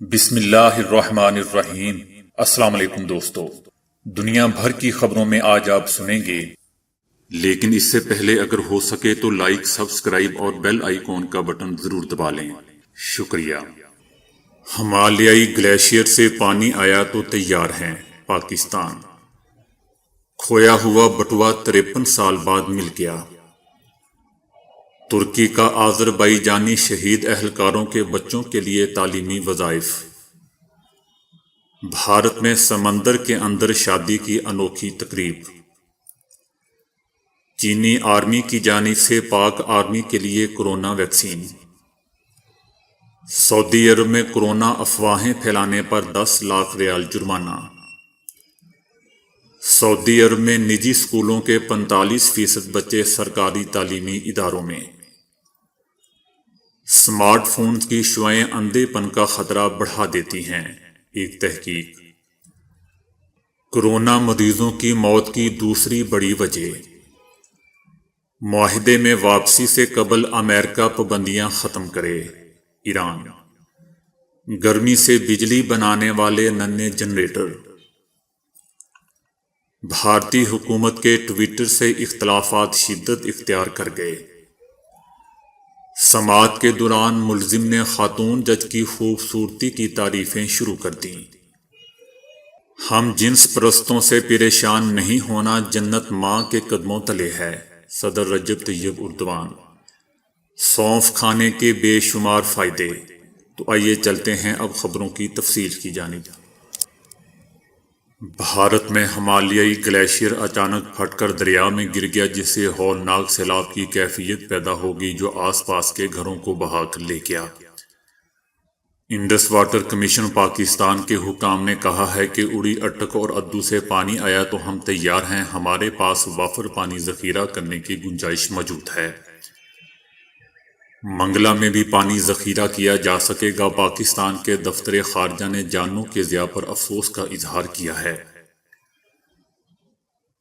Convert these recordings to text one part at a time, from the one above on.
بسم اللہ الرحمن الرحیم۔ السلام علیکم دوستو، دنیا بھر کی خبروں میں آج آپ سنیں گے، لیکن اس سے پہلے اگر ہو سکے تو لائک، سبسکرائب اور بیل آئیکن کا بٹن ضرور دبا لیں۔ شکریہ۔ ہمالیائی گلیشیئر سے پانی آیا تو تیار ہیں پاکستان۔ کھویا ہوا بٹوا 53 سال بعد مل گیا۔ ترکی کا آذربائیجانی شہید اہلکاروں کے بچوں کے لیے تعلیمی وظائف۔ بھارت میں سمندر کے اندر شادی کی انوکھی تقریب۔ چینی آرمی کی جانب سے پاک آرمی کے لیے کورونا ویکسین۔ سعودی عرب میں کورونا افواہیں پھیلانے پر 10 لاکھ ریال جرمانہ۔ سعودی عرب میں نجی اسکولوں کے 45% بچے سرکاری تعلیمی اداروں میں۔ سمارٹ فونز کی شعاعیں اندھے پن کا خطرہ بڑھا دیتی ہیں، ایک تحقیق۔ کورونا مریضوں کی موت کی دوسری بڑی وجہ۔ معاہدے میں واپسی سے قبل امریکہ پابندیاں ختم کرے، ایران۔ گرمی سے بجلی بنانے والے ننھے جنریٹر۔ بھارتی حکومت کے ٹویٹر سے اختلافات شدت اختیار کر گئے۔ سماعت کے دوران ملزم نے خاتون جج کی خوبصورتی کی تعریفیں شروع کر دیں۔ ہم جنس پرستوں سے پریشان نہیں ہونا جنت ماں کے قدموں تلے ہے، صدر رجب طیب ایردوان۔ سونف کھانے کے بے شمار فائدے۔ تو آئیے چلتے ہیں اب خبروں کی تفصیل کی جانب۔ بھارت میں ہمالیائی گلیشیئر اچانک پھٹ کر دریا میں گر گیا، جس سے ہولناک سیلاب کی کیفیت پیدا ہوگی جو آس پاس کے گھروں کو بہا کر لے گیا۔ انڈس واٹر کمیشن پاکستان کے حکام نے کہا ہے کہ اڑی اٹک اور ادو سے پانی آیا تو ہم تیار ہیں، ہمارے پاس وافر پانی ذخیرہ کرنے کی گنجائش موجود ہے۔ منگلا میں بھی پانی ذخیرہ کیا جا سکے گا۔ پاکستان کے دفتر خارجہ نے جانوں کے ضیاع پر افسوس کا اظہار کیا ہے۔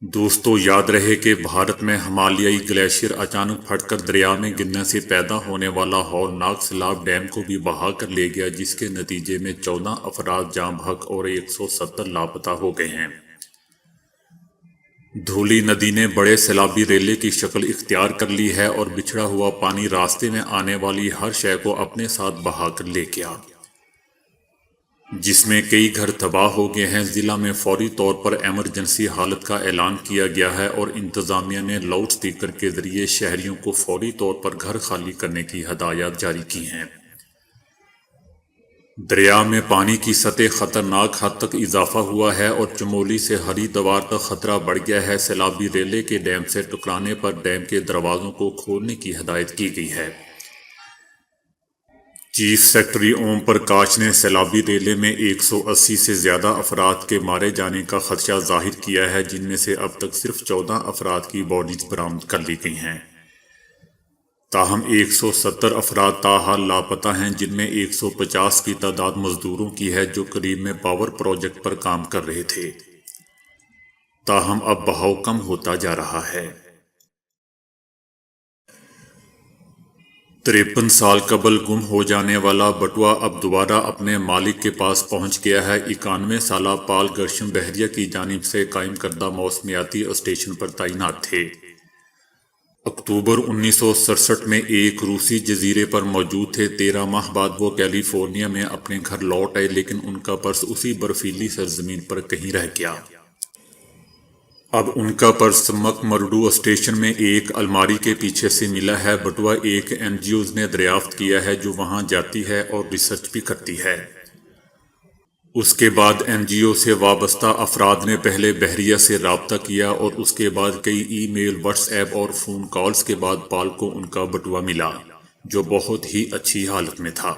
دوستو، یاد رہے کہ بھارت میں ہمالیائی گلیشیئر اچانک پھٹ کر دریا میں گرنے سے پیدا ہونے والا ہولناک سیلاب ڈیم کو بھی بہا کر لے گیا، جس کے نتیجے میں 14 افراد جاں بحق اور 170 لاپتہ ہو گئے ہیں۔ دھولی ندی نے بڑے سیلابی ریلے کی شکل اختیار کر لی ہے اور بچھڑا ہوا پانی راستے میں آنے والی ہر شے کو اپنے ساتھ بہا کر لے گیا، جس میں کئی گھر تباہ ہو گئے ہیں۔ ضلع میں فوری طور پر ایمرجنسی حالت کا اعلان کیا گیا ہے اور انتظامیہ نے لاؤڈ سپیکر کے ذریعے شہریوں کو فوری طور پر گھر خالی کرنے کی ہدایات جاری کی ہیں۔ دریا میں پانی کی سطح خطرناک حد تک اضافہ ہوا ہے اور چمولی سے ہری دوار تک خطرہ بڑھ گیا ہے۔ سیلابی ریلے کے ڈیم سے ٹکرانے پر ڈیم کے دروازوں کو کھولنے کی ہدایت کی گئی ہے۔ چیف سیکرٹری اوم پرکاش نے سیلابی ریلے میں 180 سے زیادہ افراد کے مارے جانے کا خدشہ ظاہر کیا ہے، جن میں سے اب تک صرف 14 افراد کی باڈیز برآمد کر لی گئی ہیں۔ تاہم 170 افراد تاحال لاپتہ ہیں، جن میں 150 کی تعداد مزدوروں کی ہے جو قریب میں پاور پروجیکٹ پر کام کر رہے تھے۔ تاہم اب بہاؤ کم ہوتا جا رہا ہے۔ 53 سال قبل گم ہو جانے والا بٹوا اب دوبارہ اپنے مالک کے پاس پہنچ گیا ہے۔ 91 سالہ پال گرشم بحریہ کی جانب سے قائم کردہ موسمیاتی اسٹیشن پر تعینات تھے۔ اکتوبر 1967 میں ایک روسی جزیرے پر موجود تھے۔ 13 ماہ بعد وہ کیلیفورنیا میں اپنے گھر لوٹ آئے، لیکن ان کا پرس اسی برفیلی سرزمین پر کہیں رہ گیا۔ اب ان کا پرس مک مرڈو اسٹیشن میں ایک الماری کے پیچھے سے ملا ہے۔ بٹوا ایک NGO نے دریافت کیا ہے جو وہاں جاتی ہے اور ریسرچ بھی کرتی ہے۔ اس کے بعد NGO سے وابستہ افراد نے پہلے بحریہ سے رابطہ کیا اور اس کے بعد کئی ای میل، واٹس ایپ اور فون کالز کے بعد پال کو ان کا بٹوا ملا، جو بہت ہی اچھی حالت میں تھا۔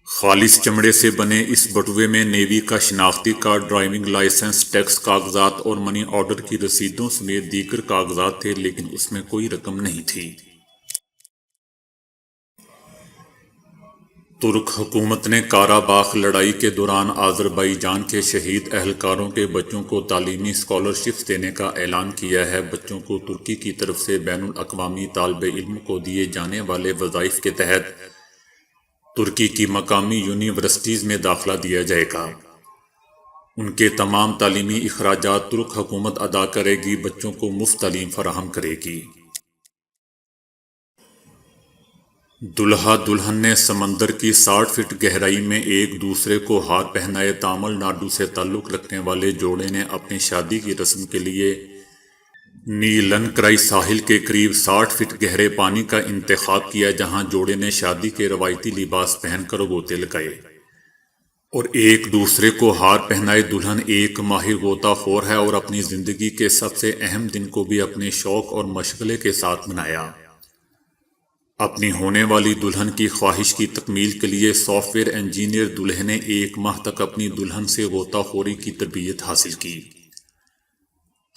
خالص چمڑے سے بنے اس بٹوے میں نیوی کا شناختی کارڈ، ڈرائیونگ لائسنس، ٹیکس کاغذات اور منی آرڈر کی رسیدوں سمیت دیگر کاغذات تھے، لیکن اس میں کوئی رقم نہیں تھی۔ ترک حکومت نے قاراباخ لڑائی کے دوران آذربائیجان کے شہید اہلکاروں کے بچوں کو تعلیمی اسکالرشپس دینے کا اعلان کیا ہے۔ بچوں کو ترکی کی طرف سے بین الاقوامی طالب علم کو دیے جانے والے وظائف کے تحت ترکی کی مقامی یونیورسٹیز میں داخلہ دیا جائے گا۔ ان کے تمام تعلیمی اخراجات ترک حکومت ادا کرے گی، بچوں کو مفت تعلیم فراہم کرے گی۔ دلہا دلہن نے سمندر کی 60 فٹ گہرائی میں ایک دوسرے کو ہار پہنائے۔ تامل ناڈو سے تعلق رکھنے والے جوڑے نے اپنی شادی کی رسم کے لیے نیلنکرائی ساحل کے قریب 60 فٹ گہرے پانی کا انتخاب کیا، جہاں جوڑے نے شادی کے روایتی لباس پہن کر غوطے لگائے اور ایک دوسرے کو ہار پہنائے۔ دلہن ایک ماہر غوطہ خور ہے اور اپنی زندگی کے سب سے اہم دن کو بھی اپنے شوق اور مشغلے کے ساتھ منایا۔ اپنی ہونے والی دلہن کی خواہش کی تکمیل کے لیے سافٹ ویئر انجینئر دولہے نے 1 ماہ تک اپنی دلہن سے غوطہ خوری کی تربیت حاصل کی۔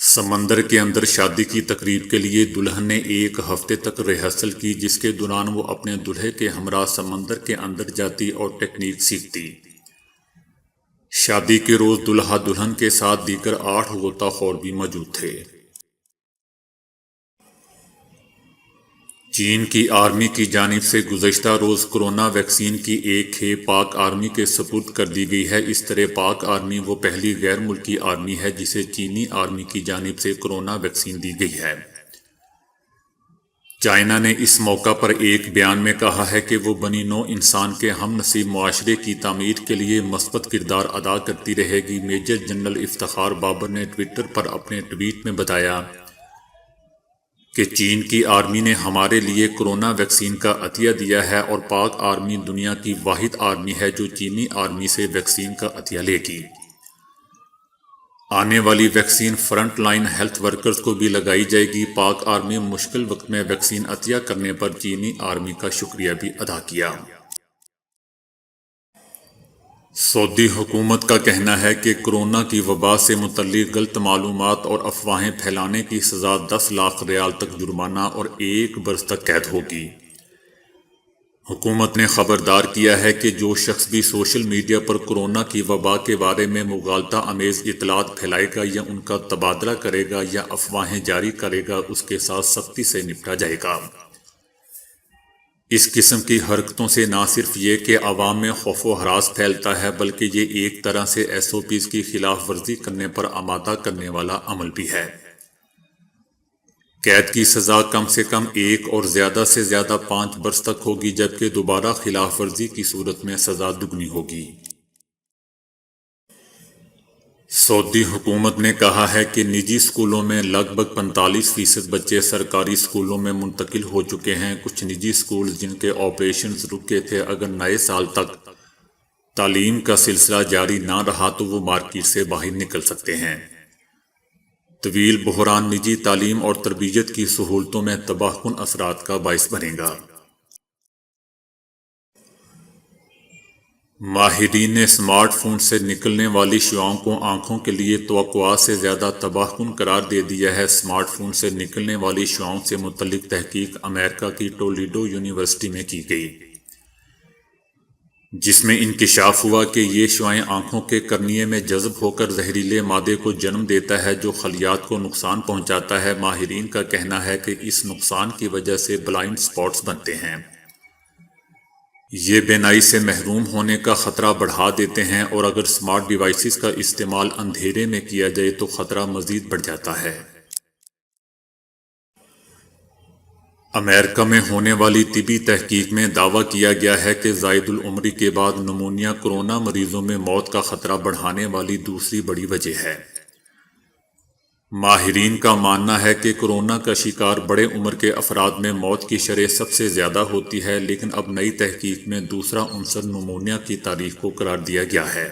سمندر کے اندر شادی کی تقریب کے لیے دلہن نے 1 ہفتے تک ریہرسل کی، جس کے دوران وہ اپنے دولہے کے ہمراہ سمندر کے اندر جاتی اور ٹیکنیک سیکھتی۔ شادی کے روز دلہا دلہن کے ساتھ دیگر 8 غوطہ خور بھی موجود تھے۔ چین کی آرمی کی جانب سے گزشتہ روز کورونا ویکسین کی ایک کھیپ پاک آرمی کے سپرد کر دی گئی ہے۔ اس طرح پاک آرمی وہ پہلی غیر ملکی آرمی ہے جسے چینی آرمی کی جانب سے کورونا ویکسین دی گئی ہے۔ چائنا نے اس موقع پر ایک بیان میں کہا ہے کہ وہ بنی نوع انسان کے ہم نسب معاشرے کی تعمیر کے لیے مثبت کردار ادا کرتی رہے گی۔ میجر جنرل افتخار بابر نے ٹویٹر پر اپنے ٹویٹ میں بتایا کہ چین کی آرمی نے ہمارے لیے کورونا ویکسین کا عطیہ دیا ہے اور پاک آرمی دنیا کی واحد آرمی ہے جو چینی آرمی سے ویکسین کا عطیہ لے گی۔ آنے والی vaccine front line health workers کو بھی لگائی جائے گی۔ پاک آرمی مشکل وقت میں ویکسین عطیہ کرنے پر چینی آرمی کا شکریہ بھی ادا کیا۔ سعودی حکومت کا کہنا ہے کہ کورونا کی وبا سے متعلق غلط معلومات اور افواہیں پھیلانے کی سزا 10 لاکھ ریال تک جرمانہ اور 1 برس تک قید ہوگی۔ حکومت نے خبردار کیا ہے کہ جو شخص بھی سوشل میڈیا پر کورونا کی وبا کے بارے میں مغالطہ امیز اطلاعات پھیلائے گا یا ان کا تبادلہ کرے گا یا افواہیں جاری کرے گا، اس کے ساتھ سختی سے نپٹا جائے گا۔ اس قسم کی حرکتوں سے نہ صرف یہ کہ عوام میں خوف و ہراس پھیلتا ہے، بلکہ یہ ایک طرح سے SOPs کی خلاف ورزی کرنے پر آمادہ کرنے والا عمل بھی ہے۔ قید کی سزا کم سے کم 1 اور زیادہ سے زیادہ 5 برس تک ہوگی، جبکہ دوبارہ خلاف ورزی کی صورت میں سزا دگنی ہوگی۔ سعودی حکومت نے کہا ہے کہ نجی اسکولوں میں لگ بھگ 45% بچے سرکاری اسکولوں میں منتقل ہو چکے ہیں۔ کچھ نجی اسکول جن کے آپریشنز رکے تھے، اگر نئے سال تک تعلیم کا سلسلہ جاری نہ رہا تو وہ مارکیٹ سے باہر نکل سکتے ہیں۔ طویل بحران نجی تعلیم اور تربیت کی سہولتوں میں تباہ کن اثرات کا باعث بنے گا۔ ماہرین نے اسمارٹ فون سے نکلنے والی شعاؤں کو آنکھوں کے لیے توقعات سے زیادہ تباہ کن قرار دے دیا ہے۔ اسمارٹ فون سے نکلنے والی شعاؤں سے متعلق تحقیق امریکہ کی ٹولیڈو یونیورسٹی میں کی گئی، جس میں انکشاف ہوا کہ یہ شعاعیں آنکھوں کے کرنیے میں جذب ہو کر زہریلے مادے کو جنم دیتا ہے جو خلیات کو نقصان پہنچاتا ہے۔ ماہرین کا کہنا ہے کہ اس نقصان کی وجہ سے بلائنڈ اسپاٹس بنتے ہیں۔ یہ بینائی سے محروم ہونے کا خطرہ بڑھا دیتے ہیں اور اگر اسمارٹ ڈیوائسز کا استعمال اندھیرے میں کیا جائے تو خطرہ مزید بڑھ جاتا ہے۔ امریکہ میں ہونے والی طبی تحقیق میں دعویٰ کیا گیا ہے کہ زائد العمری کے بعد نمونیا کورونا مریضوں میں موت کا خطرہ بڑھانے والی دوسری بڑی وجہ ہے۔ ماہرین کا ماننا ہے کہ کورونا کا شکار بڑے عمر کے افراد میں موت کی شرح سب سے زیادہ ہوتی ہے، لیکن اب نئی تحقیق میں دوسرا عنصر نمونیا کی تاریخ کو قرار دیا گیا ہے۔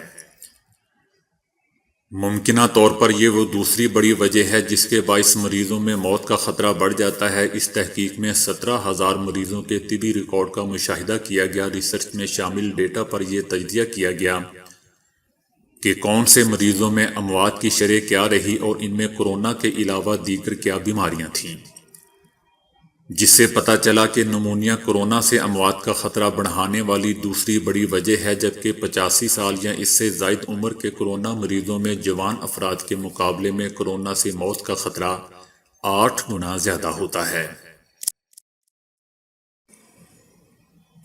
ممکنہ طور پر یہ وہ دوسری بڑی وجہ ہے جس کے باعث مریضوں میں موت کا خطرہ بڑھ جاتا ہے۔ اس تحقیق میں 17,000 مریضوں کے طبی ریکارڈ کا مشاہدہ کیا گیا۔ ریسرچ میں شامل ڈیٹا پر یہ تجزیہ کیا گیا کہ کون سے مریضوں میں اموات کی شرح کیا رہی اور ان میں کورونا کے علاوہ دیگر کیا بیماریاں تھیں، جس سے پتہ چلا کہ نمونیا کورونا سے اموات کا خطرہ بڑھانے والی دوسری بڑی وجہ ہے، جبکہ 85 سال یا اس سے زائد عمر کے کورونا مریضوں میں جوان افراد کے مقابلے میں کورونا سے موت کا خطرہ 8 گنا زیادہ ہوتا ہے۔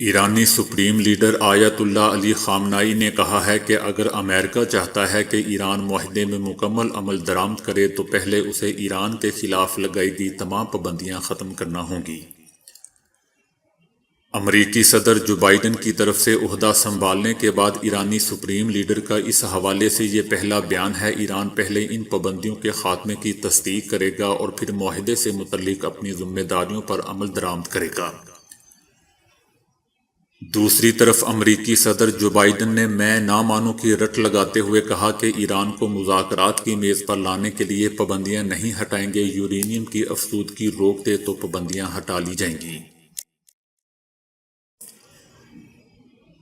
ایرانی سپریم لیڈر آیت اللہ علی خامنائی نے کہا ہے کہ اگر امریکہ چاہتا ہے کہ ایران معاہدے میں مکمل عمل درآمد کرے تو پہلے اسے ایران کے خلاف لگائی گئی تمام پابندیاں ختم کرنا ہوں گی۔ امریکی صدر جو بائیڈن کی طرف سے عہدہ سنبھالنے کے بعد ایرانی سپریم لیڈر کا اس حوالے سے یہ پہلا بیان ہے۔ ایران پہلے ان پابندیوں کے خاتمے کی تصدیق کرے گا اور پھر معاہدے سے متعلق اپنی ذمہ داریوں پر عمل درآمد کرے گا۔ دوسری طرف امریکی صدر جو بائیڈن نے میں نہ مانوں کی رٹ لگاتے ہوئے کہا کہ ایران کو مذاکرات کی میز پر لانے کے لیے پابندیاں نہیں ہٹائیں گے، یورینیم کی افزودگی روک دے تو پابندیاں ہٹا لی جائیں گی۔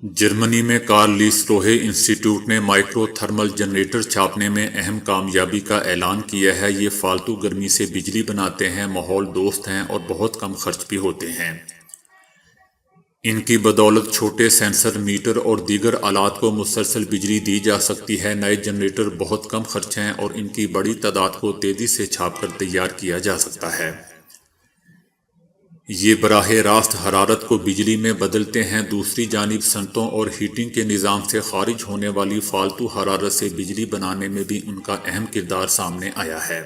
جرمنی میں کارل لیسٹروہے انسٹی ٹیوٹ نے مائکرو تھرمل جنریٹر چھاپنے میں اہم کامیابی کا اعلان کیا ہے۔ یہ فالتو گرمی سے بجلی بناتے ہیں، ماحول دوست ہیں اور بہت کم خرچ بھی ہوتے ہیں۔ ان کی بدولت چھوٹے سینسر، میٹر اور دیگر آلات کو مسلسل بجلی دی جا سکتی ہے۔ نئے جنریٹر بہت کم خرچ ہیں اور ان کی بڑی تعداد کو تیزی سے چھاپ کر تیار کیا جا سکتا ہے۔ یہ براہ راست حرارت کو بجلی میں بدلتے ہیں۔ دوسری جانب صنعتوں اور ہیٹنگ کے نظام سے خارج ہونے والی فالتو حرارت سے بجلی بنانے میں بھی ان کا اہم کردار سامنے آیا ہے۔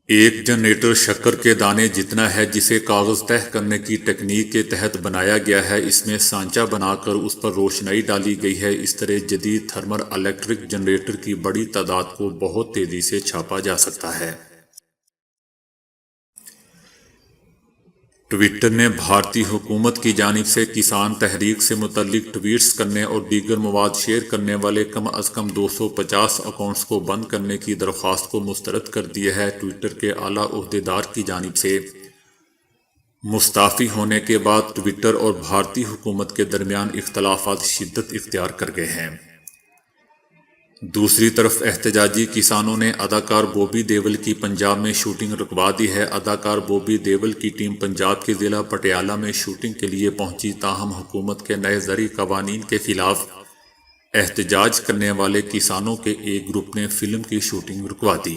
ایک جنریٹر شکر کے دانے جتنا ہے جسے کاغذ تہ کرنے کی تکنیک کے تحت بنایا گیا ہے۔ اس میں سانچہ بنا کر اس پر روشنائی ڈالی گئی ہے۔ اس طرح جدید تھرمل الیکٹرک جنریٹر کی بڑی تعداد کو بہت تیزی سے چھاپا جا سکتا ہے۔ ٹویٹر نے بھارتی حکومت کی جانب سے کسان تحریک سے متعلق ٹویٹس کرنے اور دیگر مواد شیئر کرنے والے کم از کم 250 اکاؤنٹس کو بند کرنے کی درخواست کو مسترد کر دیا ہے۔ ٹویٹر کے اعلیٰ عہدیدار کی جانب سے مستعفی ہونے کے بعد ٹویٹر اور بھارتی حکومت کے درمیان اختلافات شدت اختیار کر گئے ہیں۔ دوسری طرف احتجاجی کسانوں نے اداکار بوبی دیول کی پنجاب میں شوٹنگ رکوا دی ہے۔ اداکار بوبی دیول کی ٹیم پنجاب کے ضلع پٹیالہ میں شوٹنگ کے لیے پہنچی، تاہم حکومت کے نئے زرعی قوانین کے خلاف احتجاج کرنے والے کسانوں کے ایک گروپ نے فلم کی شوٹنگ رکوا دی۔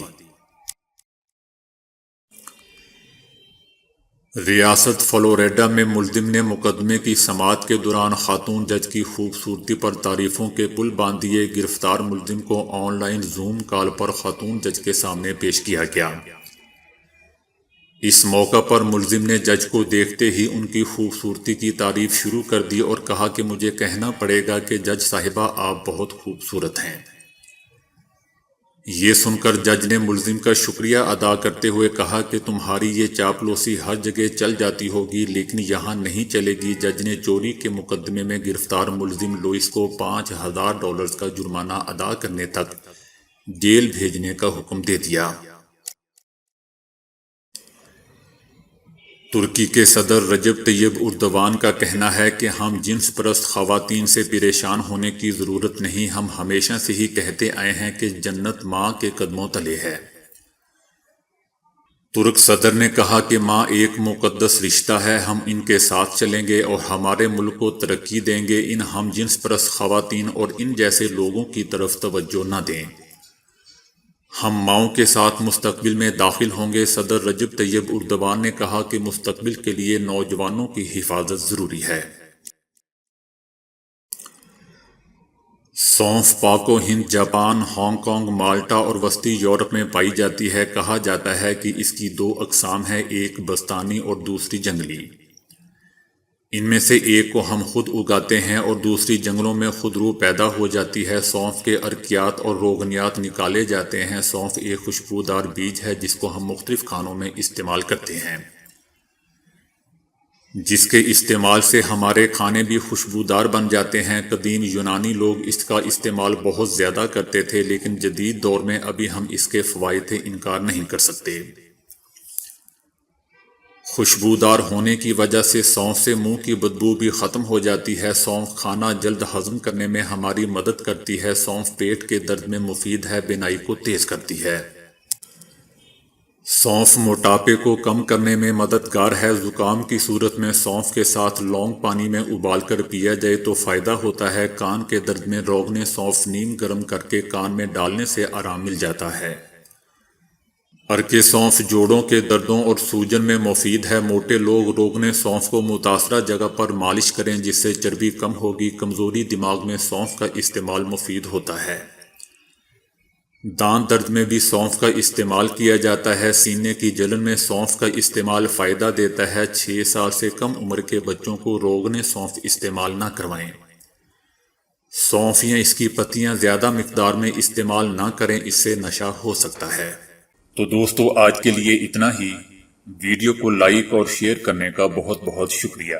ریاست فلوریڈا میں ملزم نے مقدمے کی سماعت کے دوران خاتون جج کی خوبصورتی پر تعریفوں کے پل باندھ دیے۔ گرفتار ملزم کو آن لائن زوم کال پر خاتون جج کے سامنے پیش کیا گیا۔ اس موقع پر ملزم نے جج کو دیکھتے ہی ان کی خوبصورتی کی تعریف شروع کر دی اور کہا کہ مجھے کہنا پڑے گا کہ جج صاحبہ آپ بہت خوبصورت ہیں۔ یہ سن کر جج نے ملزم کا شکریہ ادا کرتے ہوئے کہا کہ تمہاری یہ چاپلوسی ہر جگہ چل جاتی ہوگی لیکن یہاں نہیں چلے گی۔ جج نے چوری کے مقدمے میں گرفتار ملزم لوئس کو $5000 کا جرمانہ ادا کرنے تک جیل بھیجنے کا حکم دے دیا۔ ترکی کے صدر رجب طیب اردوان کا کہنا ہے کہ ہم جنس پرست خواتین سے پریشان ہونے کی ضرورت نہیں، ہم ہمیشہ سے ہی کہتے آئے ہیں کہ جنت ماں کے قدموں تلے ہے۔ ترک صدر نے کہا کہ ماں ایک مقدس رشتہ ہے، ہم ان کے ساتھ چلیں گے اور ہمارے ملک کو ترقی دیں گے۔ ان ہم جنس پرست خواتین اور ان جیسے لوگوں کی طرف توجہ نہ دیں۔ ہم ماؤں کے ساتھ مستقبل میں داخل ہوں گے۔ صدر رجب طیب اردوان نے کہا کہ مستقبل کے لیے نوجوانوں کی حفاظت ضروری ہے۔ سونف پاک و ہند، جاپان، ہانگ کانگ، مالٹا اور وسطی یورپ میں پائی جاتی ہے۔ کہا جاتا ہے کہ اس کی 2 اقسام ہیں، ایک بستانی اور دوسری جنگلی۔ ان میں سے ایک کو ہم خود اگاتے ہیں اور دوسری جنگلوں میں خود رو پیدا ہو جاتی ہے۔ سونف کے ارکیات اور روغنیات نکالے جاتے ہیں۔ سونف ایک خوشبودار بیج ہے جس کو ہم مختلف کھانوں میں استعمال کرتے ہیں، جس کے استعمال سے ہمارے کھانے بھی خوشبودار بن جاتے ہیں۔ قدیم یونانی لوگ اس کا استعمال بہت زیادہ کرتے تھے لیکن جدید دور میں ابھی ہم اس کے فوائد سے انکار نہیں کر سکتے۔ خوشبودار ہونے کی وجہ سے سونف سے منہ کی بدبو بھی ختم ہو جاتی ہے۔ سونف کھانا جلد ہضم کرنے میں ہماری مدد کرتی ہے۔ سونف پیٹ کے درد میں مفید ہے، بینائی کو تیز کرتی ہے۔ سونف موٹاپے کو کم کرنے میں مددگار ہے۔ زکام کی صورت میں سونف کے ساتھ لونگ پانی میں ابال کر پیا جائے تو فائدہ ہوتا ہے۔ کان کے درد میں روغن سونف نیم گرم کر کے کان میں ڈالنے سے آرام مل جاتا ہے۔ ارکے سونف جوڑوں کے دردوں اور سوجن میں مفید ہے۔ موٹے لوگ روغن سونف کو متاثرہ جگہ پر مالش کریں جس سے چربی کم ہوگی۔ کمزوری دماغ میں سونف کا استعمال مفید ہوتا ہے۔ دانت درد میں بھی سونف کا استعمال کیا جاتا ہے۔ سینے کی جلن میں سونف کا استعمال فائدہ دیتا ہے۔ 6 سال سے کم عمر کے بچوں کو روغن سونف استعمال نہ کروائیں۔ سونف یا اس کی پتیاں زیادہ مقدار میں استعمال نہ کریں، اس سے نشہ ہو سکتا ہے۔ تو دوستو آج کے لیے اتنا ہی۔ ویڈیو کو لائک اور شیئر کرنے کا بہت بہت شکریہ۔